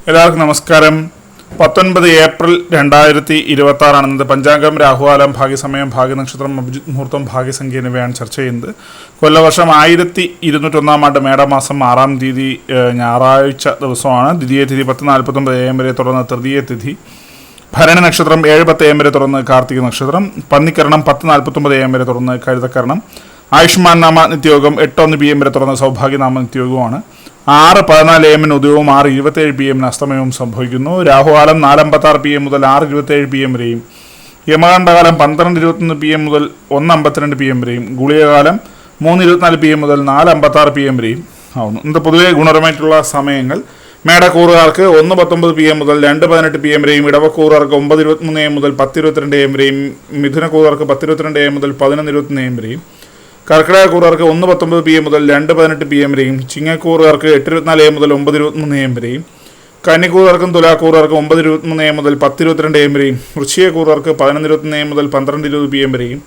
എല്ലാവർക്കും നമസ്കാരം. 19 ഏപ്രിൽ 2026 പഞ്ചാംഗം, രാഹുകാലം, ഭാഗ്യസമയം, ഭാഗ്യനക്ഷത്രം, അഭിജിത് മുഹൂർത്തം, ഭാഗ്യസംഖ്യ എന്നിവയാണ് ചർച്ച ചെയ്യുന്നത്. കൊല്ലവർഷം 1201 മേടമാസം 6-ാം തീയതി ഞായറാഴ്ച ദിവസമാണ്. ദ്വിതീയ തിഥി 10:49 AM വരെ തുടർന്ന് തൃതീയ തിഥി, ഭരണ നക്ഷത്രം 7:10 AM വരെ തുടർന്ന് കാർത്തിക നക്ഷത്രം, പന്നിക്കരണം 10:49 AM വരെ തുടർന്ന് കഴുതക്കരണം, ആയുഷ്മാൻ നാമ നിത്യയോഗം 8:01 PM വരെ തുടർന്ന് സൗഭാഗ്യനാമ നിത്യയോഗമാണ്. 6:14 AM ഉദയവും 6:27 PM അസ്തമയവും സംഭവിക്കുന്നു. രാഹുകാലം 4:56 PM മുതൽ 6:27 PM വരെയും, യമകണ്ഠകാലം 12:21 PM മുതൽ 1:52 PM വരെയും, ഗുളികകാലം 3:24 PM മുതൽ 4:56 PM വരെയും ആവുന്നു. ഇന്നത്തെ പൊതുവെ ഗുണപരമായിട്ടുള്ള സമയങ്ങൾ: മേടക്കൂറുകാർക്ക് 1:19 PM മുതൽ 2:18 PM വരെയും, ഇടവക്കൂറുകാർക്ക് 9:23 AM മുതൽ 10:22 AM വരെയും, മിഥുനക്കൂറുകാർക്ക് 10:22 AM മുതൽ 11:21 AM വരെയും, കർക്കിടകക്കൂറുകാർക്ക് 1:19 PM മുതൽ 2:18 PM വരെയും, ചിങ്ങക്കൂറുകാർക്ക് 8:24 AM മുതൽ 9:23 AM വരെയും, കന്നിക്കൂറുകാർക്കും തുലാക്കൂറുകാർക്ക് 9:23 AM മുതൽ 10:22 AM വരെയും, വൃശ്ചികക്കൂറുകാർക്ക് 11:23 AM മുതൽ 12:20 PM വരെയും,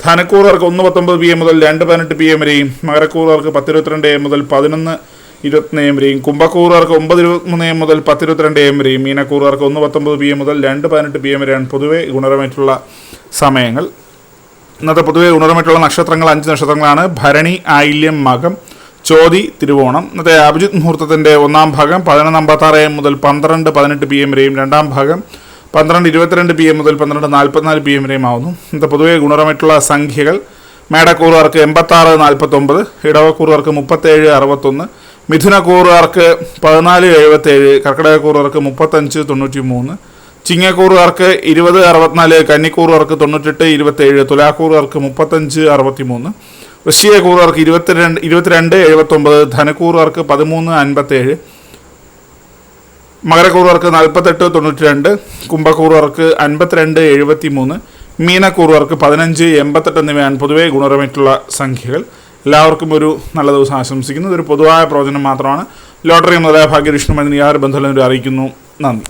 ധനക്കൂറുകാർക്ക് 1:19 PM മുതൽ 2:18 PM വരെയും, മകരക്കൂറുകാർക്ക് 10:22 AM മുതൽ 11:20 AM വരെയും, കുംഭക്കൂറുകാർക്ക് 9:23 AM മുതൽ 10:22 AM വരെയും, മീനക്കൂറുകാർക്ക് 1:19 PM മുതൽ 2:18 PM വരെയാണ് പൊതുവെ ഗുണപരമായിട്ടുള്ള സമയങ്ങൾ. ഇന്നത്തെ പൊതുവെ ഗുണപരമായിട്ടുള്ള നക്ഷത്രങ്ങൾ 5 നക്ഷത്രങ്ങളാണ്: ഭരണി, ആയില്യം, മകം, ചോതി, തിരുവോണം. ഇന്നത്തെ അഭിജിത് മുഹൂർത്തത്തിൻ്റെ 1-ാം ഭാഗം 11:56 AM മുതൽ 12:18 PM വരെയും, 2-ാം ഭാഗം 12:22 PM മുതൽ 12:44 PM വരെയും ആവുന്നു. ഇന്നത്തെ പൊതുവെ ഗുണപരമായിട്ടുള്ള സംഖ്യകൾ: മേടക്കൂറുകാർക്ക് 86:49, ഇടവക്കൂറുകാർക്ക് 37:61, മിഥുനക്കൂറുകാർക്ക് 14:77, കർക്കിടകക്കൂറുകാർക്ക് 35:93, ചിങ്ങക്കൂറുകാർക്ക് 20:64, കന്നിക്കൂറുകാർക്ക് 98:27, തുലാക്കൂറുകാർക്ക് 35:63, വൃശ്ചികക്കൂറുകാർക്ക് 22:79, ധനക്കൂറുകാർക്ക് 13:57, മകരക്കൂറുകാർക്ക് 48:92, കുംഭക്കൂറുകാർക്ക് 52:73, മീനക്കൂറുകാർക്ക് 15:88 എന്നിവയാണ് പൊതുവെ ഗുണപരമായിട്ടുള്ള സംഖ്യകൾ. എല്ലാവർക്കും ഒരു നല്ല ദിവസം ആശംസിക്കുന്നു. ഇതൊരു പൊതുവായ പ്രവചനം മാത്രമാണ്. ലോട്ടറി മുതലായ ഭാഗ്യരിഷ്ണുമായി യാതൊരു ബന്ധമില്ലെന്ന് അറിയിക്കുന്നു. നന്ദി.